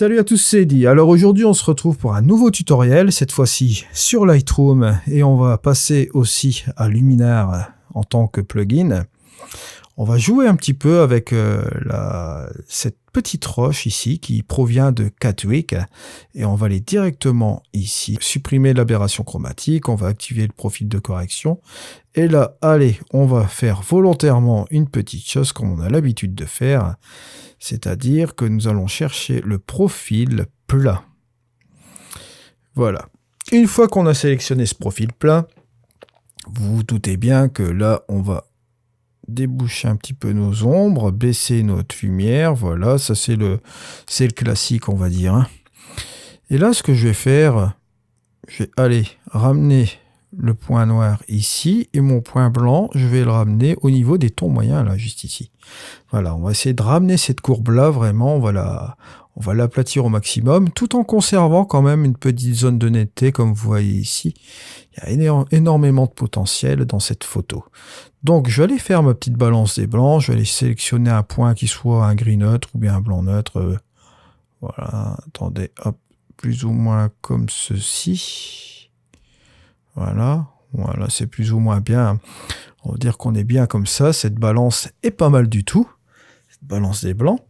Salut à tous, c'est Eddy. Alors aujourd'hui on se retrouve pour un nouveau tutoriel, cette fois-ci sur Lightroom, et on va passer aussi à Luminar en tant que plugin. On va jouer un petit peu avec cette petite roche ici qui provient de Catwick, et on va aller directement ici, supprimer l'aberration chromatique, on va activer le profil de correction, et là, allez, on va faire volontairement une petite chose comme on a l'habitude de faire, c'est-à-dire que nous allons chercher le profil plat. Voilà. Une fois qu'on a sélectionné ce profil plat, vous vous doutez bien que là, on va déboucher un petit peu nos ombres, baisser notre lumière. Voilà, ça c'est le classique, on va dire. Et là, ce que je vais faire, je vais aller ramener le point noir ici et mon point blanc, je vais le ramener au niveau des tons moyens, là, juste ici. Voilà, on va essayer de ramener cette courbe-là, vraiment, on va l'aplatir au maximum, tout en conservant quand même une petite zone de netteté, comme vous voyez ici. Il y a énormément de potentiel dans cette photo. Donc, je vais aller faire ma petite balance des blancs, je vais aller sélectionner un point qui soit un gris neutre ou bien un blanc neutre. Voilà, attendez, hop, plus ou moins comme ceci. Voilà, c'est plus ou moins bien. On va dire qu'on est bien comme ça. Cette balance est pas mal du tout. Cette balance des blancs.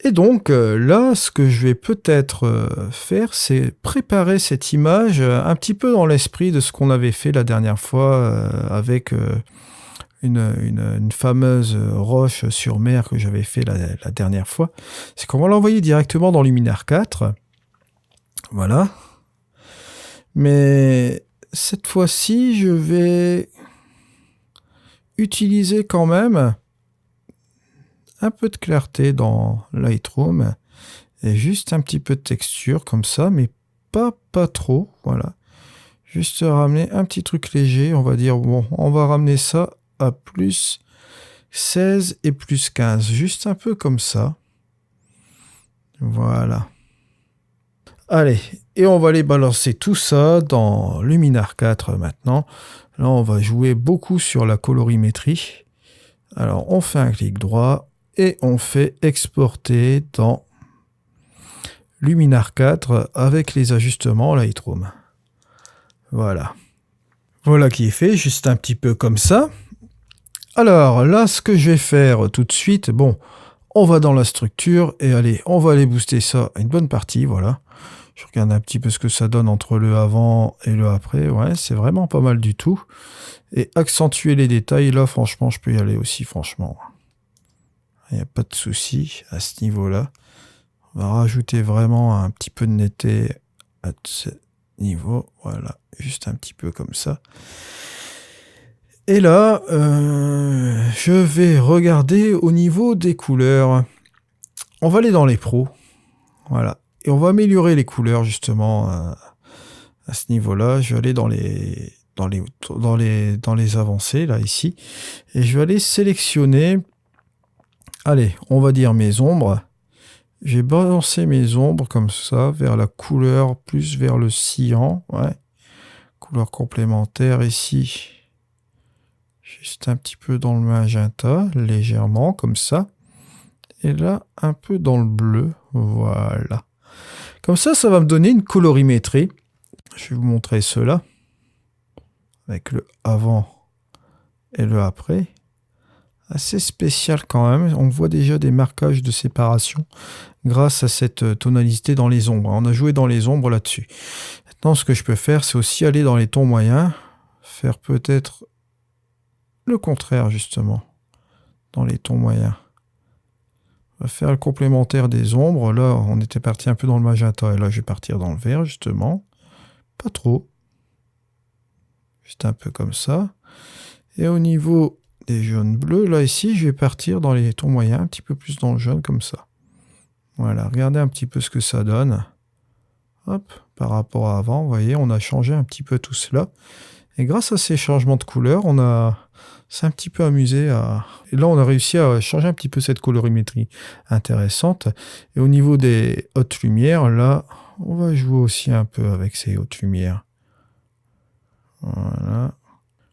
Et donc, là, ce que je vais peut-être faire, c'est préparer cette image un petit peu dans l'esprit de ce qu'on avait fait la dernière fois avec une fameuse roche sur mer que j'avais fait la dernière fois. C'est qu'on va l'envoyer directement dans Luminar 4. Voilà. Mais cette fois-ci, je vais utiliser quand même un peu de clarté dans Lightroom et juste un petit peu de texture comme ça, mais pas trop. Voilà. Juste ramener un petit truc léger. On va dire, bon, on va ramener ça à plus 16 et plus 15. Juste un peu comme ça. Voilà. Allez, et on va aller balancer tout ça dans Luminar 4 maintenant. Là, on va jouer beaucoup sur la colorimétrie. Alors, on fait un clic droit et on fait exporter dans Luminar 4 avec les ajustements Lightroom. Voilà. Voilà qui est fait, juste un petit peu comme ça. Alors, là, ce que je vais faire tout de suite, bon, on va dans la structure et allez, on va aller booster ça à une bonne partie, voilà. Je regarde un petit peu ce que ça donne entre le avant et le après. Ouais, c'est vraiment pas mal du tout. Et accentuer les détails, là, franchement, je peux y aller aussi, franchement. Il n'y a pas de souci à ce niveau-là. On va rajouter vraiment un petit peu de netteté à ce niveau. Voilà, juste un petit peu comme ça. Et là, je vais regarder au niveau des couleurs. On va aller dans les pros. Voilà. Et on va améliorer les couleurs justement à ce niveau-là. Je vais aller dans les avancées là ici et je vais aller sélectionner. Allez, on va dire mes ombres. Je vais balancer mes ombres comme ça vers la couleur plus vers le cyan. Ouais. Couleur complémentaire ici. Juste un petit peu dans le magenta, légèrement comme ça. Et là, un peu dans le bleu. Voilà. Comme ça, ça va me donner une colorimétrie. Je vais vous montrer cela. Avec le avant et le après. Assez spécial quand même. On voit déjà des marquages de séparation grâce à cette tonalité dans les ombres. On a joué dans les ombres là-dessus. Maintenant, ce que je peux faire, c'est aussi aller dans les tons moyens. Faire peut-être le contraire, justement. Dans les tons moyens. On va faire le complémentaire des ombres. Là, on était parti un peu dans le magenta. Et là, je vais partir dans le vert, justement. Pas trop. Juste un peu comme ça. Et au niveau des jaunes bleus, là, ici, je vais partir dans les tons moyens. Un petit peu plus dans le jaune, comme ça. Voilà, regardez un petit peu ce que ça donne. Hop, par rapport à avant, vous voyez, on a changé un petit peu tout cela. Et grâce à ces changements de couleur, c'est un petit peu amusé à... Et là, on a réussi à changer un petit peu cette colorimétrie intéressante. Et au niveau des hautes lumières, là, on va jouer aussi un peu avec ces hautes lumières. Voilà.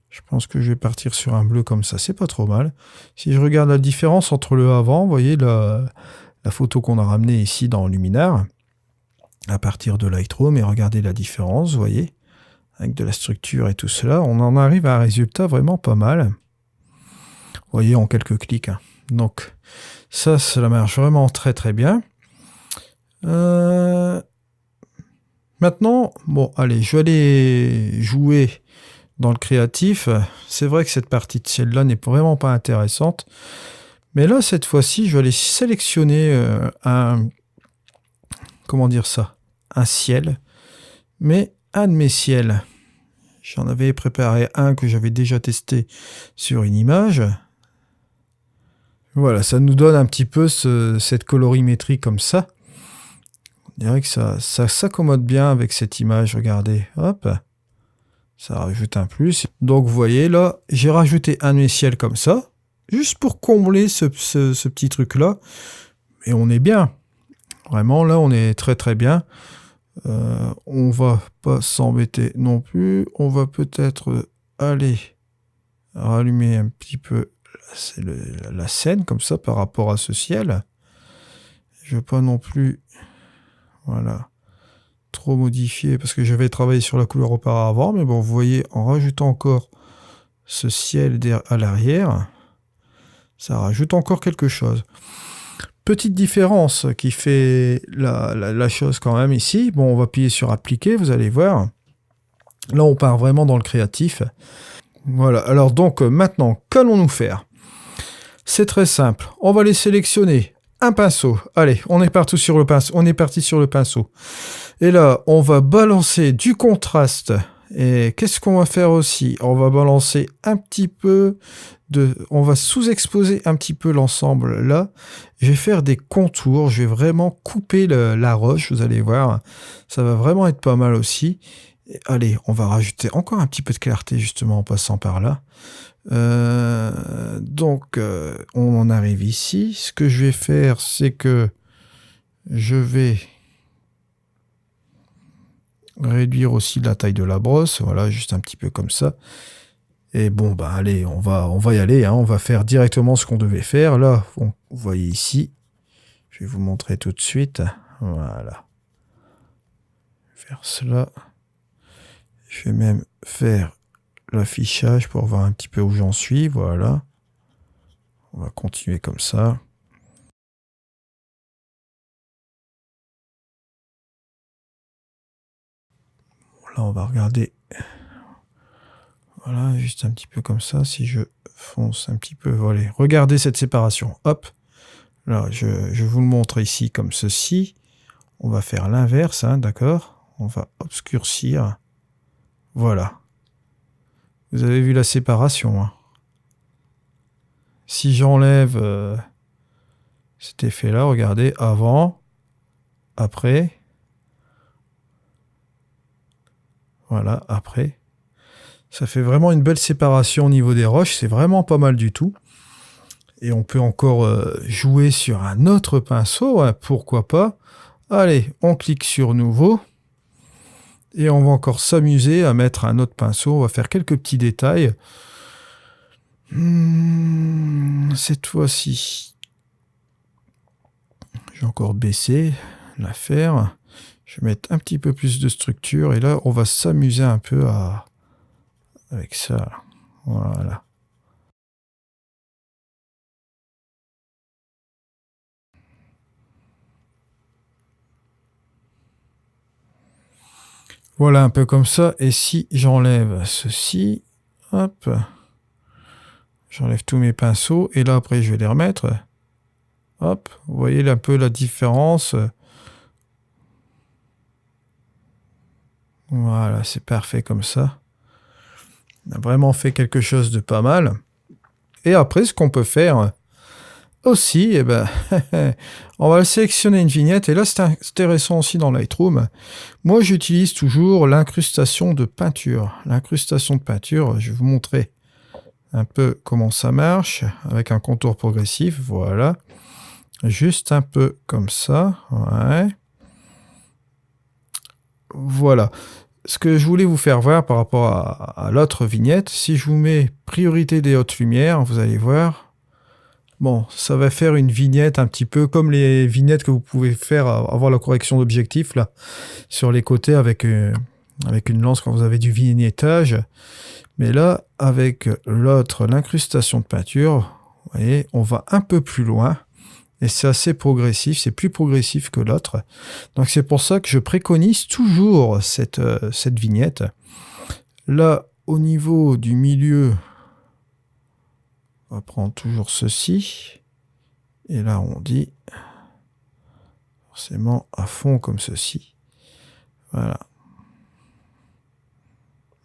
Je pense que je vais partir sur un bleu comme ça. C'est pas trop mal. Si je regarde la différence entre le avant, vous voyez, la photo qu'on a ramenée ici dans Luminar, à partir de Lightroom, et regardez la différence, vous voyez, avec de la structure et tout cela, on en arrive à un résultat vraiment pas mal. Vous voyez, en quelques clics. Hein. Donc, ça marche vraiment très très bien. Maintenant, bon, allez, je vais aller jouer dans le créatif. C'est vrai que cette partie de ciel-là n'est vraiment pas intéressante. Mais là, cette fois-ci, je vais aller sélectionner comment dire ça? Un ciel. Mais un de mes ciels. J'en avais préparé un que j'avais déjà testé sur une image. Voilà, ça nous donne un petit peu cette colorimétrie comme ça. On dirait que ça s'accommode bien avec cette image, regardez. Hop, ça rajoute un plus. Donc vous voyez là, j'ai rajouté un de mes ciels comme ça, juste pour combler ce petit truc-là. Et on est bien. Vraiment, là, on est très très bien. On va pas s'embêter non plus. On va peut-être aller rallumer un petit peu la scène comme ça par rapport à ce ciel. Je veux pas non plus, voilà, trop modifier parce que j'avais travaillé sur la couleur auparavant. Mais bon, vous voyez, en rajoutant encore ce ciel à l'arrière, ça rajoute encore quelque chose. Petite différence qui fait la chose quand même ici. Bon, on va appuyer sur appliquer, vous allez voir. Là, on part vraiment dans le créatif. Voilà, alors donc maintenant, qu'allons-nous faire? C'est très simple. On va les sélectionner. Un pinceau. Allez, on est parti sur le pinceau. On est parti sur le pinceau. Et là, on va balancer du contraste. Et qu'est-ce qu'on va faire aussi? On va balancer un petit peu on va sous-exposer un petit peu l'ensemble là. Je vais faire des contours. Je vais vraiment couper la roche. Vous allez voir. Ça va vraiment être pas mal aussi. Et allez, on va rajouter encore un petit peu de clarté justement en passant par là. Donc, on en arrive ici. Ce que je vais faire, c'est que je vais réduire aussi la taille de la brosse. Voilà, juste un petit peu comme ça. Et bon, bah allez, on va y aller. Hein, on va faire directement ce qu'on devait faire. Là, vous voyez ici. Je vais vous montrer tout de suite. Voilà. Faire cela. Je vais même faire l'affichage pour voir un petit peu où j'en suis. Voilà. On va continuer comme ça. Là, on va regarder. Voilà, juste un petit peu comme ça. Si je fonce un petit peu, voilà. Regardez cette séparation. Hop. Là, je vous le montre ici comme ceci. On va faire l'inverse, hein, d'accord? On va obscurcir. Voilà. Vous avez vu la séparation. Hein. Si j'enlève cet effet-là, regardez, avant, après. Voilà, après. Ça fait vraiment une belle séparation au niveau des roches. C'est vraiment pas mal du tout. Et on peut encore jouer sur un autre pinceau. Hein, pourquoi pas. Allez, on clique sur nouveau. Et on va encore s'amuser à mettre un autre pinceau. On va faire quelques petits détails. Cette fois-ci, je vais encore baisser l'affaire. Je vais mettre un petit peu plus de structure. Et là, on va s'amuser un peu avec ça. Voilà. Voilà, un peu comme ça. Et si j'enlève ceci, hop, j'enlève tous mes pinceaux. Et là, après, je vais les remettre. Hop, vous voyez un peu la différence. Voilà, c'est parfait comme ça. On a vraiment fait quelque chose de pas mal. Et après, ce qu'on peut faire aussi, eh ben, on va sélectionner une vignette. Et là, c'est intéressant aussi dans Lightroom. Moi, j'utilise toujours l'incrustation de peinture. L'incrustation de peinture, je vais vous montrer un peu comment ça marche avec un contour progressif. Voilà. Juste un peu comme ça. Ouais. Voilà. Ce que je voulais vous faire voir par rapport à l'autre vignette, si je vous mets priorité des hautes lumières, vous allez voir, Bon, ça va faire une vignette un petit peu comme les vignettes que vous pouvez faire avant la correction d'objectif, là, sur les côtés avec une lance quand vous avez du vignettage. Mais là, avec l'autre, l'incrustation de peinture, vous voyez, on va un peu plus loin. Et c'est assez progressif, c'est plus progressif que l'autre. Donc c'est pour ça que je préconise toujours cette vignette. Là, au niveau du milieu, on va prendre toujours ceci. Et là, on dit forcément à fond comme ceci. Voilà.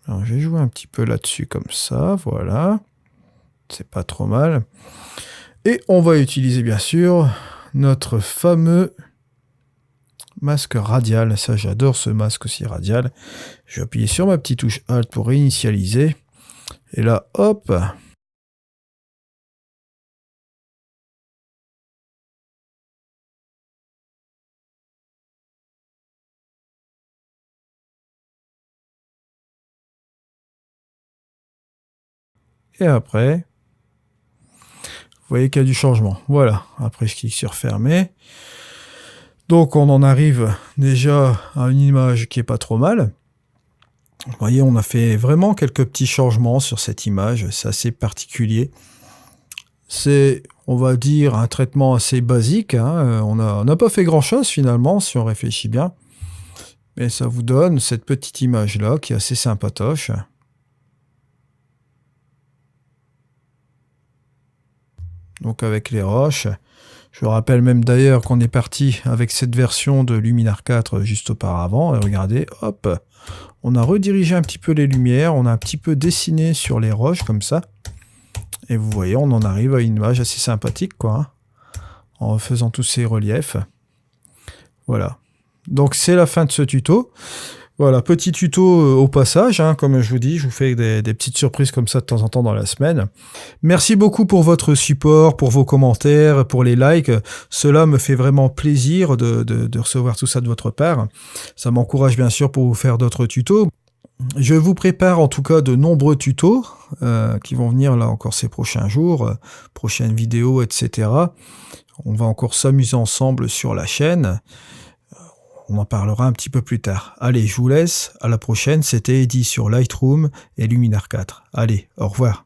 Alors, je vais jouer un petit peu là-dessus comme ça. Voilà. C'est pas trop mal. Et on va utiliser, bien sûr, notre fameux masque radial. Ça, j'adore ce masque aussi radial. Je vais appuyer sur ma petite touche Alt pour réinitialiser. Et là, hop. Et après, vous voyez qu'il y a du changement. Voilà. Après, je clique sur fermer. Donc, on en arrive déjà à une image qui est pas trop mal. Vous voyez, on a fait vraiment quelques petits changements sur cette image. C'est assez particulier. C'est, on va dire, un traitement assez basique. Hein. On n'a pas fait grand-chose finalement, si on réfléchit bien. Mais ça vous donne cette petite image-là qui est assez sympatoche. Donc avec les roches. Je rappelle même d'ailleurs qu'on est parti avec cette version de Luminar 4 juste auparavant. Et regardez, hop, on a redirigé un petit peu les lumières, on a un petit peu dessiné sur les roches comme ça. Et vous voyez, on en arrive à une image assez sympathique, quoi. Hein, en faisant tous ces reliefs. Voilà. Donc c'est la fin de ce tuto. Voilà, petit tuto au passage, hein, comme je vous dis, je vous fais des petites surprises comme ça de temps en temps dans la semaine. Merci beaucoup pour votre support, pour vos commentaires, pour les likes. Cela me fait vraiment plaisir de recevoir tout ça de votre part. Ça m'encourage bien sûr pour vous faire d'autres tutos. Je vous prépare en tout cas de nombreux tutos qui vont venir là encore ces prochains jours, prochaines vidéos, etc. On va encore s'amuser ensemble sur la chaîne. On en parlera un petit peu plus tard. Allez, je vous laisse. À la prochaine. C'était Eddy sur Lightroom et Luminar 4. Allez, au revoir.